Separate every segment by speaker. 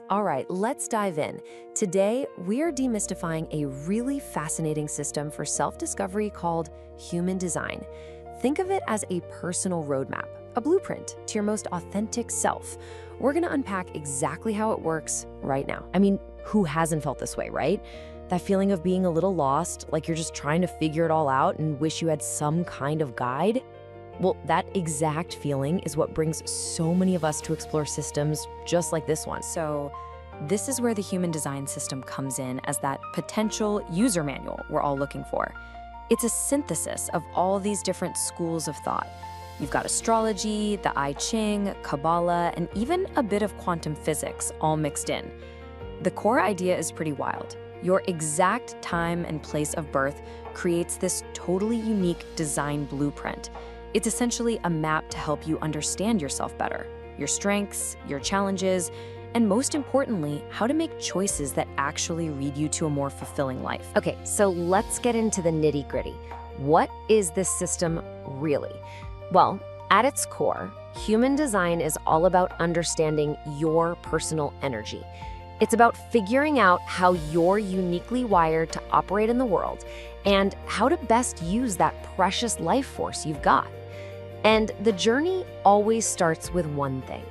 Speaker 1: All right, let's dive in. Today, we're demystifying a really fascinating system for self-discovery called human design. Think of it as a personal roadmap, a blueprint to your most authentic self. We're gonna unpack exactly how it works right now. I mean, who hasn't felt this way, right? That feeling of being a little lost, like you're just trying to figure it all out and wish you had some kind of guide? Well, that exact feeling is what brings so many of us to explore systems just like this one. So this is where the human design system comes in as that potential user manual we're all looking for. It's a synthesis of all these different schools of thought. You've got astrology, the Ching, kabbalan, and even a bit of quantum physics all mixed in. The core idea is pretty wild. Your exact time and place of birth creates this totally unique design blueprint. It's essentially a map to help you understand yourself better, your strengths, your challenges, and most importantly, how to make choices that actually lead you to a more fulfilling life.
Speaker 2: Okay, so let's get into the nitty-gritty. What is this system really? Well, at its core, human design is all about understanding your personal energy. It's about figuring out how you're uniquely wired to operate in the world and how to best use that precious life force you've got. And the journey always starts with one thing: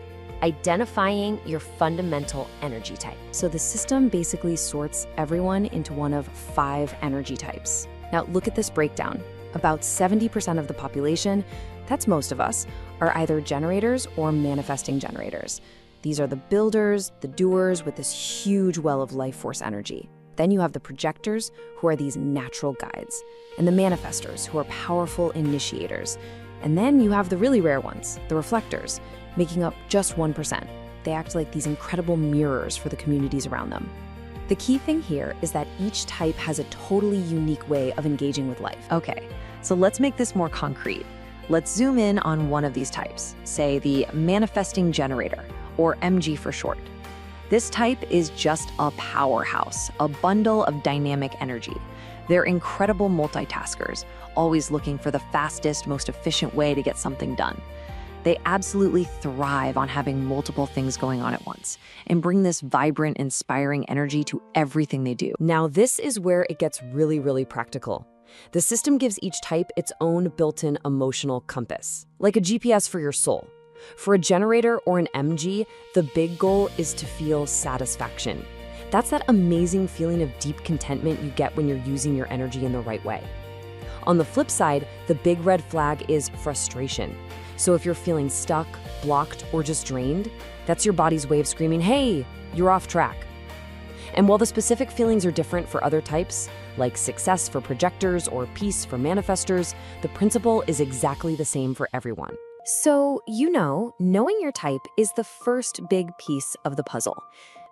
Speaker 2: identifying your fundamental energy type.
Speaker 1: So the system basically sorts everyone into one of 5 energy types. Now look at this breakdown. About 70% of the population, that's most of us, are either generators or manifesting generators. These are the builders, the doers with this huge well of life force energy. Then you have the projectors, who are these natural guides, and the manifestors, who are powerful initiators. And then you have the really rare ones, the reflectors, making up just 1%. They act like these incredible mirrors for the communities around them. The key thing here is that each type has a totally unique way of engaging with life.
Speaker 3: Okay, so let's make this more concrete. Let's zoom in on one of these types, say the manifesting generator, or MG for short. This type is just a powerhouse, a bundle of dynamic energy. They're incredible multitaskers, always looking for the fastest, most efficient way to get something done. They absolutely thrive on having multiple things going on at once and bring this vibrant, inspiring energy to everything they do.
Speaker 1: Now, this is where it gets really, really practical. The system gives each type its own built-in emotional compass, like a GPS for your soul. For a generator or an MG, the big goal is to feel satisfaction. That's that amazing feeling of deep contentment you get when you're using your energy in the right way. On the flip side, the big red flag is frustration. So if you're feeling stuck, blocked, or just drained, that's your body's way of screaming, hey, you're off track. And while the specific feelings are different for other types, like success for projectors or peace for manifestors, the principle is exactly the same for everyone.
Speaker 2: So, knowing your type is the first big piece of the puzzle.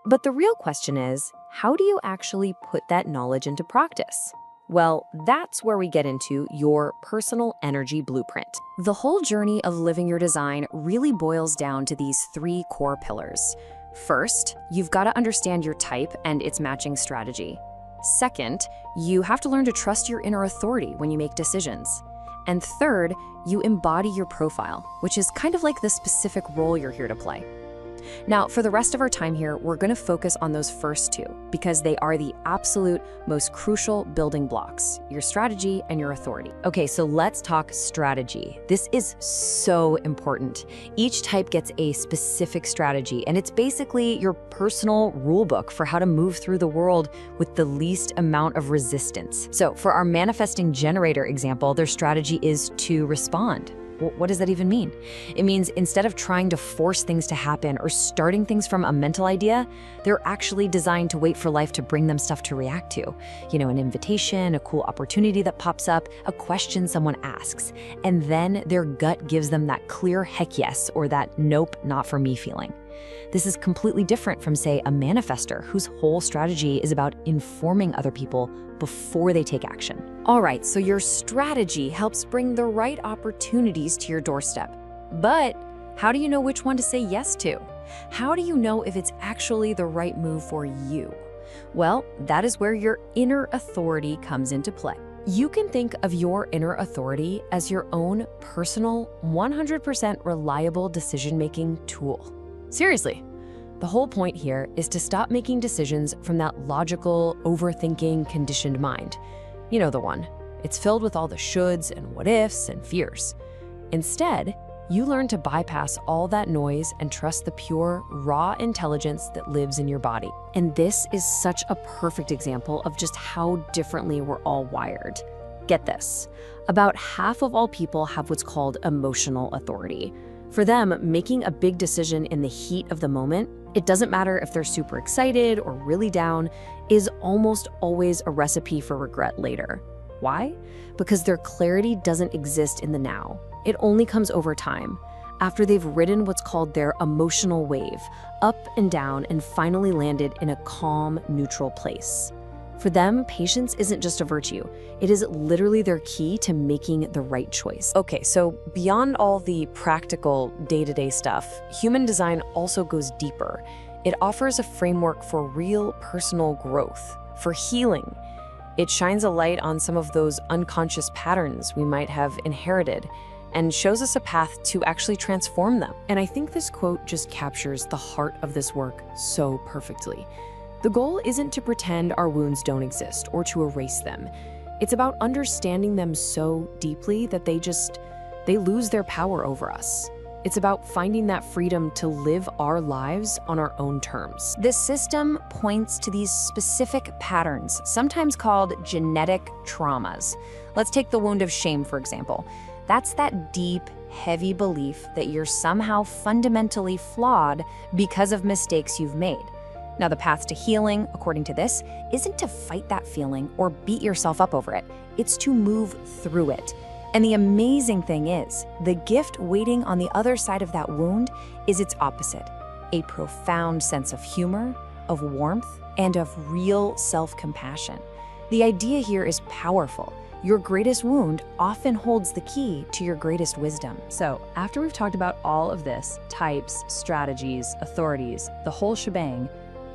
Speaker 2: But the real question is, how do you actually put that knowledge into practice? Well, that's where we get into your personal energy blueprint.
Speaker 1: The whole journey of living your design really boils down to these 3 core pillars. First, you've got to understand your type and its matching strategy. Second, you have to learn to trust your inner authority when you make decisions. And third, you embody your profile, which is kind of like the specific role you're here to play. Now, for the rest of our time here, we're going to focus on those first 2 because they are the absolute most crucial building blocks, your strategy and your authority.
Speaker 2: Okay, so let's talk strategy. This is so important. Each type gets a specific strategy, and it's basically your personal rule book for how to move through the world with the least amount of resistance. So for our manifesting generator example, their strategy is to respond. What does that even mean? It means instead of trying to force things to happen or starting things from a mental idea, they're actually designed to wait for life to bring them stuff to react to. An invitation, a cool opportunity that pops up, a question someone asks, and then their gut gives them that clear heck yes or that nope, not for me feeling. This is completely different from, say, a manifestor whose whole strategy is about informing other people before they take action.
Speaker 1: All right, so your strategy helps bring the right opportunities to your doorstep. But how do you know which one to say yes to? How do you know if it's actually the right move for you? Well, that is where your inner authority comes into play. You can think of your inner authority as your own personal, 100% reliable decision-making tool. Seriously, The whole point here is to stop making decisions from that logical, overthinking, conditioned mind. You know the one. It's filled with all the shoulds and what ifs and fears. Instead, you learn to bypass all that noise and trust the pure, raw intelligence that lives in your body.
Speaker 2: And this is such a perfect example of just how differently we're all wired. Get this. About half of all people have what's called emotional authority. For them, making a big decision in the heat of the moment, it doesn't matter if they're super excited or really down, is almost always a recipe for regret later. Why? Because their clarity doesn't exist in the now. It only comes over time, after they've ridden what's called their emotional wave, up and down, and finally landed in a calm, neutral place. For them, patience isn't just a virtue. It is literally their key to making the right choice.
Speaker 1: Okay, so beyond all the practical day-to-day stuff, human design also goes deeper. It offers a framework for real personal growth, for healing. It shines a light on some of those unconscious patterns we might have inherited and shows us a path to actually transform them. And I think this quote just captures the heart of this work so perfectly. The goal isn't to pretend our wounds don't exist or to erase them. It's about understanding them so deeply that they lose their power over us. It's about finding that freedom to live our lives on our own terms.
Speaker 2: This system points to these specific patterns, sometimes called genetic traumas. Let's take the wound of shame, for example. That's that deep, heavy belief that you're somehow fundamentally flawed because of mistakes you've made. Now, the path to healing, according to this, isn't to fight that feeling or beat yourself up over it. It's to move through it. And the amazing thing is, the gift waiting on the other side of that wound is its opposite, a profound sense of humor, of warmth, and of real self-compassion. The idea here is powerful. Your greatest wound often holds the key to your greatest wisdom.
Speaker 3: So, after we've talked about all of this, types, strategies, authorities, the whole shebang,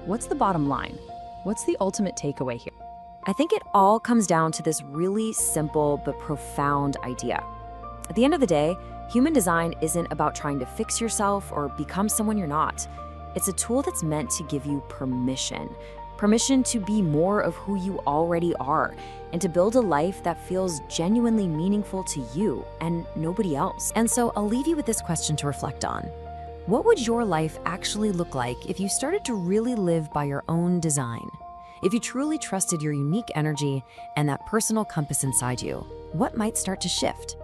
Speaker 3: what's the bottom line? What's the ultimate takeaway here?
Speaker 2: I think it all comes down to this really simple but profound idea. At the end of the day, human design isn't about trying to fix yourself or become someone you're not. It's a tool that's meant to give you permission to be more of who you already are, and to build a life that feels genuinely meaningful to you and nobody else. And so I'll leave you with this question to reflect on. What would your life actually look like if you started to really live by your own design? If you truly trusted your unique energy and that personal compass inside you, what might start to shift?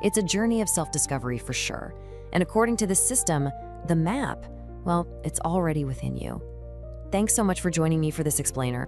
Speaker 2: It's a journey of self-discovery for sure. And according to this system, the map, well, it's already within you. Thanks so much for joining me for this explainer.